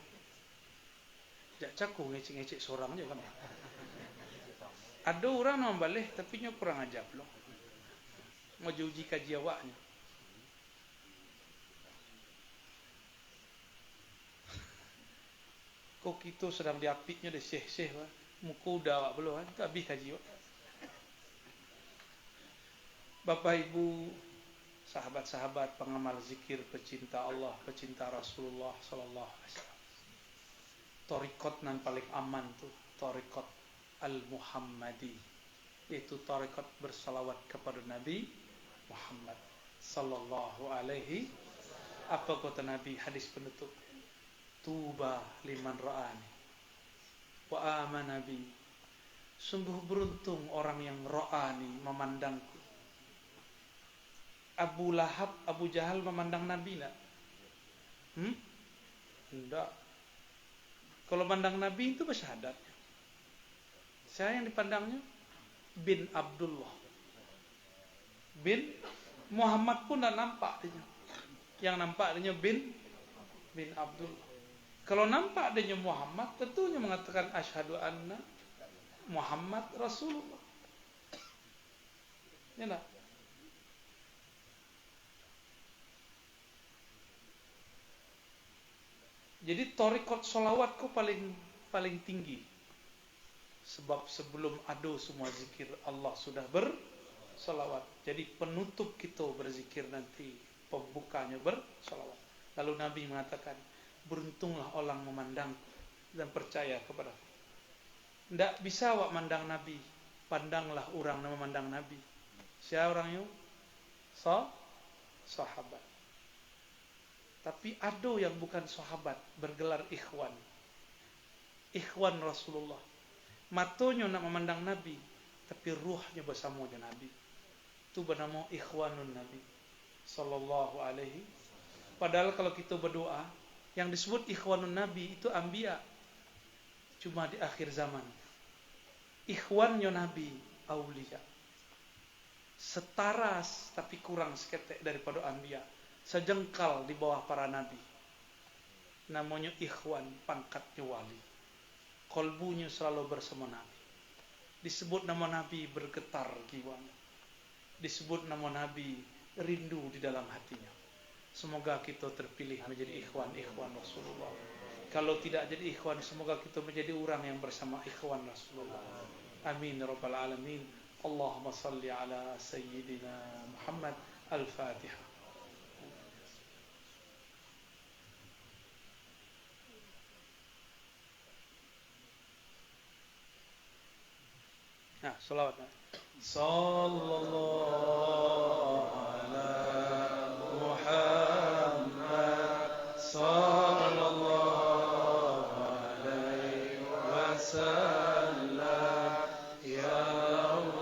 Jak caku ngecek-ngecek seorang je kan. Ada orang yang balik tapi nya kurang ajar loh. Mau uji kaji awaknya. Kok kita sedang diapitnya deh syekh-syekh lah. Muka udah awak belum kan? Tak habis kaji awak. Bapak Ibu, sahabat-sahabat pengamal zikir, pecinta Allah, pecinta Rasulullah sallallahu alaihi wasallam. Thariqat nan paling aman tuh, thariqat al-Muhammadi. Yaitu thariqat bersalawat kepada Nabi Muhammad sallallahu alaihi. Apa kata Nabi hadis penutup? Tuba liman ra'ani wa amana bi. Sungguh beruntung orang yang ra'ani, memandangku. Abu Lahab, Abu Jahal memandang Nabi tak? Tidak. Kalau mandang Nabi itu bersyahadat. Saya yang dipandangnya bin Abdullah. Bin Muhammad pun tak nampak dia. Yang nampak dia bin Abdullah. Kalau nampak dia Muhammad, tentunya mengatakan asyhadu anna Muhammad Rasulullah. Ya tak? Jadi thariqat solawat kau paling tinggi. Sebab sebelum ada semua zikir Allah sudah bersolawat. Jadi penutup kita berzikir nanti, pembukanya bersolawat. Lalu Nabi mengatakan, beruntunglah orang memandangku dan percaya kepadaku. Tidak bisa awak mandang Nabi, pandanglah orang yang memandang Nabi. Siapa orangnya? Sahabat. Tapi ada yang bukan sahabat bergelar ikhwan. Ikhwan Rasulullah. Matonya nak memandang Nabi, tapi ruhnya bersama dengan Nabi. Itu bernama ikhwanun Nabi sallallahu alaihi. Padahal kalau kita berdoa, yang disebut ikhwanun Nabi itu anbiya. Cuma di akhir zaman. Ikhwannya Nabi aulia. Setara tapi kurang seketek daripada anbiya. Sejengkal di bawah para nabi. namanya ikhwan, pangkatnya wali. Kolbunya selalu bersama Nabi. Disebut nama Nabi bergetar jiwanya. Disebut nama Nabi rindu di dalam hatinya. Semoga kita terpilih menjadi ikhwan Rasulullah. Kalau tidak jadi ikhwan, semoga kita menjadi orang yang bersama ikhwan Rasulullah. Amin ya rabbal alamin. Allahumma salli ala sayyidina Muhammad. Al-Fatihah. Nah, salawat. Sallallahu ala Muhammad. Sallallahu alaihi wasallam. Ya Allah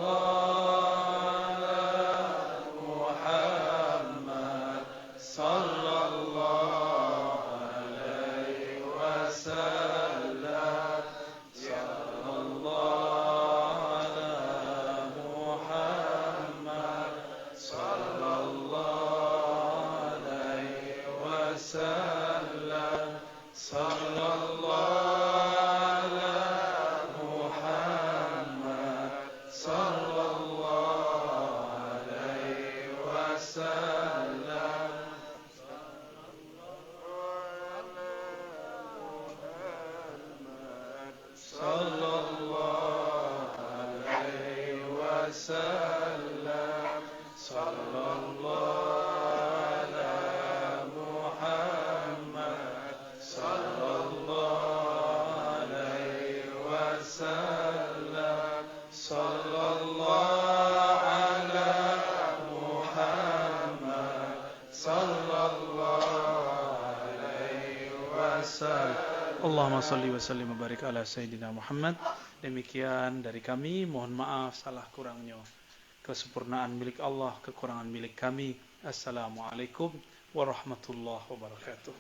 Muhammad. Sallallahu alaihi wasallam. Allahumma salli wa sallim wa barik ala Sayyidina Muhammad. Demikian dari kami, mohon maaf salah kurangnya. Kesempurnaan milik Allah, kekurangan milik kami. Assalamualaikum warahmatullahi wabarakatuh.